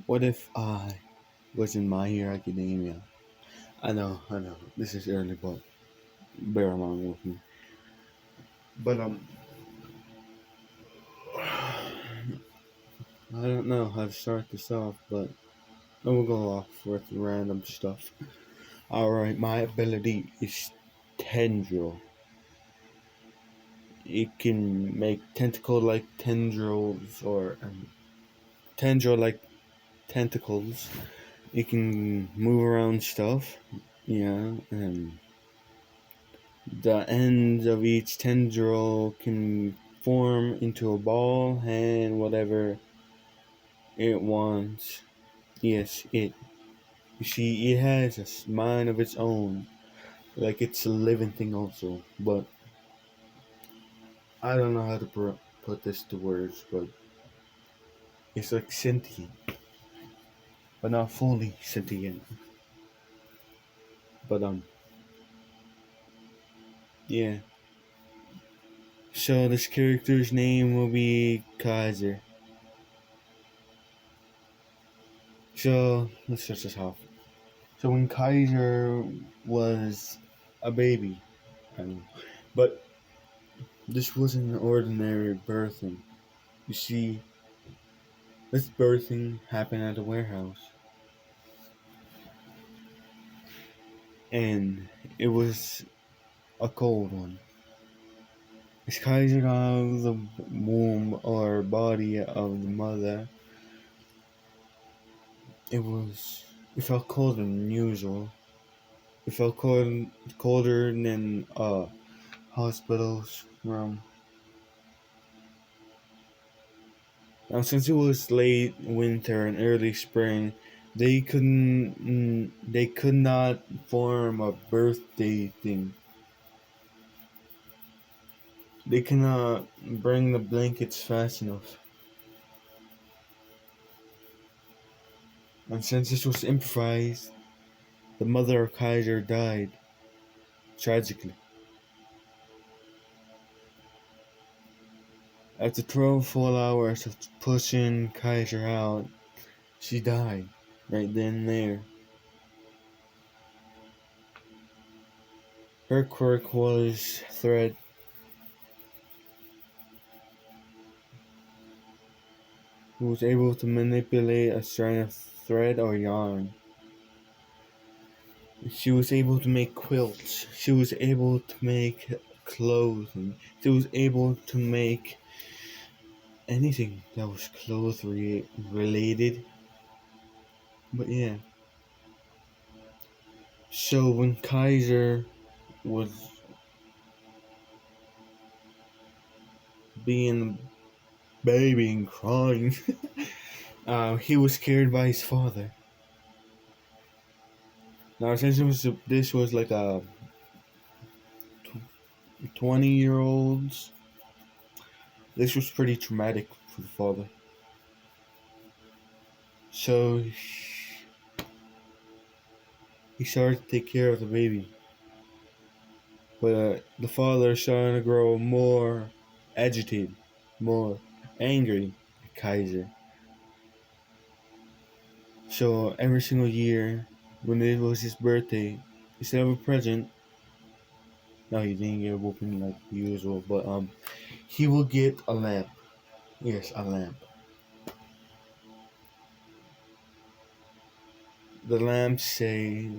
What if I was in My Hero Academia? I know, this is early, but bear along with me. But I don't know how to start this off, but I will go off with random stuff. Alright, my ability is Tendril. It can make tentacle like tendrils or tendril like tentacles. It can move around stuff, yeah, and the ends of each tendril can form into a ball and whatever it wants. Yes, it. You see, it has a mind of its own, like it's a living thing also. But I don't know how to put this to words, but it's like sentient, but not fully sentient. But yeah. So this character's name will be Kaiser. So let's start this off. So when Kaiser was a baby, I know, but this wasn't an ordinary birthing. You see, this birthing happened at a warehouse, and it was a cold one. As Kaiser got out of the womb or body of the mother, it was it felt colder than usual. It felt colder than hospital's room. Now, since it was late winter and early spring, they could not form a birthday thing. They cannot bring the blankets fast enough. And since this was improvised, the mother of Kaiser died tragically. After 12 full hours of pushing Kaiser out, she died right then and there. Her quirk was thread, who was able to manipulate a strand of thread or yarn. She was able to make quilts. She was able to make clothing. She was able to make anything that was clothes related. But yeah. So when Kaiser was being a baby and crying, he was carried by his father. Now, since this was like a 20-year-old's, this was pretty traumatic for the father. So he started to take care of the baby. But the father started to grow more agitated, more angry at Kaiser. So every single year, when it was his birthday, instead of a present, no, he didn't get a whooping like usual, but he will get a lamp. Yes, a lamp. The lamps say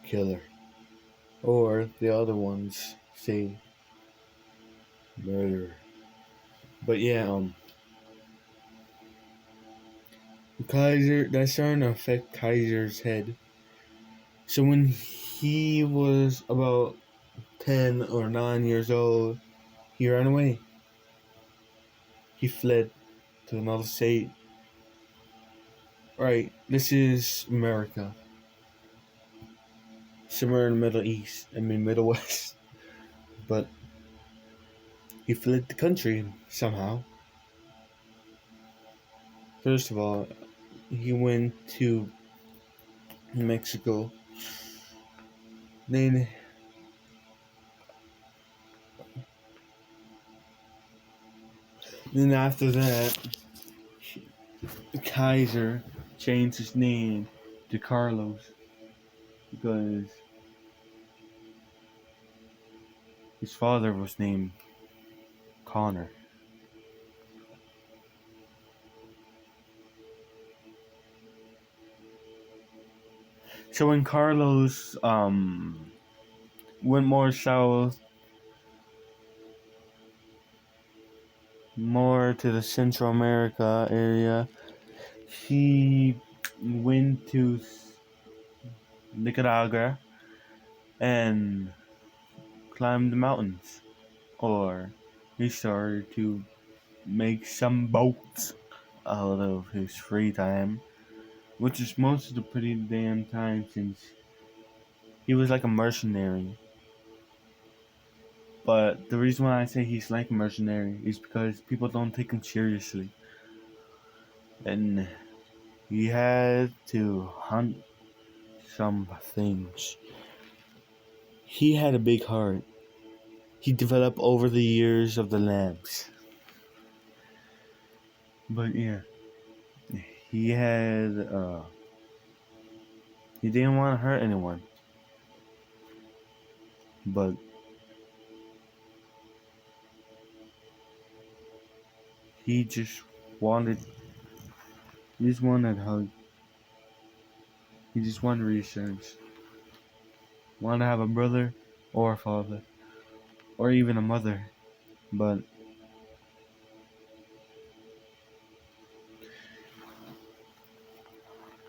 killer, or the other ones say murder. But yeah, Kaiser, that's starting to affect Kaiser's head. So when he was about 10 or 9 years old, he ran away. He fled to another state. Right, this is America. Somewhere in the Middle East, Middle West. But he fled the country somehow. First of all, he went to Mexico. Then after that, Kaiser changed his name to Carlos because his father was named Connor. So when Carlos went more south, more to the Central America area, he went to Nicaragua and climbed the mountains, or he started to make some boats out of his free time, which is most of the pretty damn time since he was like a mercenary. But the reason why I say he's like a mercenary is because people don't take him seriously. And he had to hunt some things. He had a big heart. He developed over the years of the lamps. But yeah, he had, he didn't want to hurt anyone. But he just wanted, he just wanted a hug. He just wanted reassurance. Wanted to have a brother or a father or even a mother. But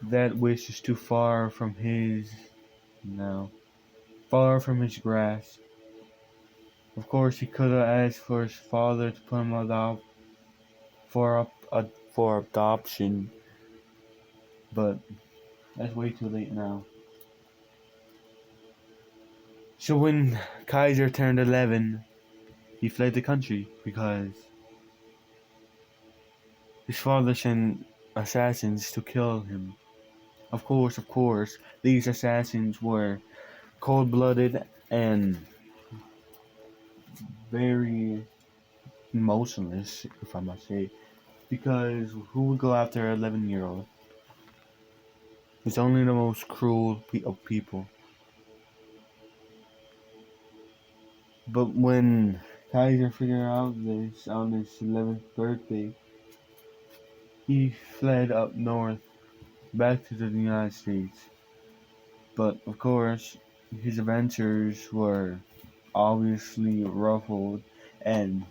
that wish is too far from his now. Far from his grasp. Of course, he could have asked for his father to put him adopt for adoption, but that's way too late now. So when Kaiser turned 11, he fled the country because his father sent assassins to kill him. Of course, these assassins were cold-blooded and very emotionless, if I must say, because who would go after an 11-year-old? It's only the most cruel of people. But when Kaiser figured out this on his 11th birthday, he fled up north, back to the United States. But of course, his adventures were obviously ruffled and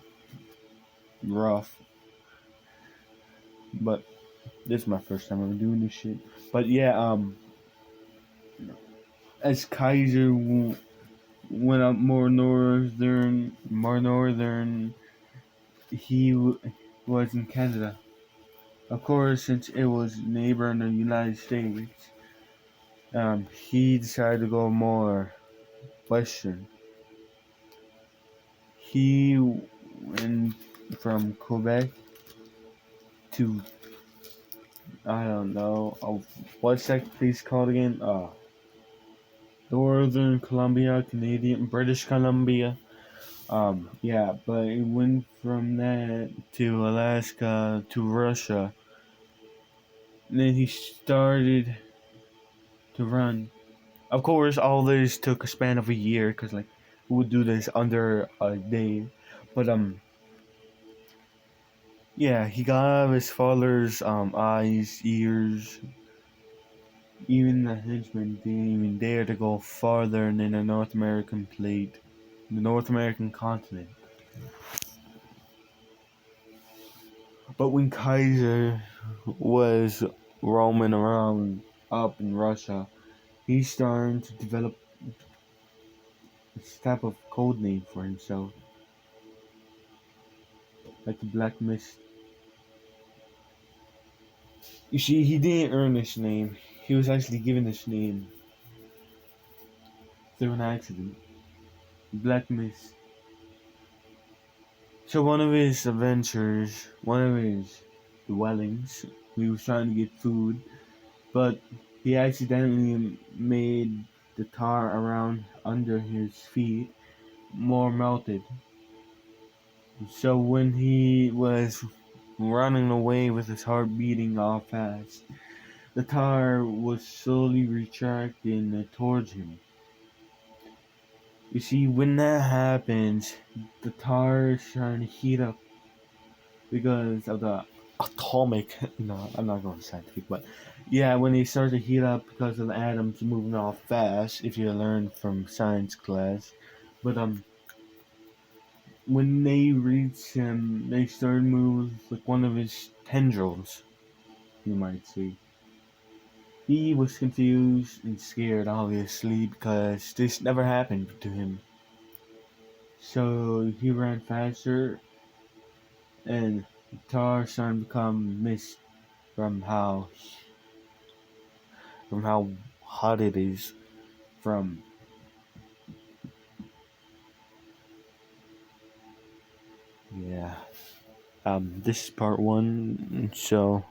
rough. But this is my first time ever doing this shit. But yeah, as Kaiser went up more northern, he was in Canada. Of course, since it was neighboring the United States, he decided to go more western. He went from Quebec to, I don't know, what's that place called again? Northern Columbia, British Columbia. Yeah, but it went from that to Alaska to Russia. And then he started to run. Of course, all this took a span of a year, because, like, who would do this under a day? But, yeah, he got out of his father's, eyes, ears. Even the henchmen didn't even dare to go farther than the North American plate, the North American continent. But when Kaiser was roaming around up in Russia, he's starting to develop this type of code name for himself, like the Black Mist. You see, he didn't earn this name. He was actually given this name through an accident. Black Mist. So one of his adventures, one of his dwellings, he was trying to get food, but he accidentally made the tar around under his feet more melted. So when he was running away with his heart beating all fast. The tar was slowly retracting towards him. You see, when that happens, the tar is trying to heat up because of the atomic. No, I'm not going scientific, but yeah, when they start to heat up because of the atoms moving off fast, if you learn from science class. But when they reach him, they start to move like one of his tendrils, you might say. He was confused and scared, obviously, because this never happened to him. So he ran faster, and the tar started to become mist from how hot it is from. Yeah. This is part one. So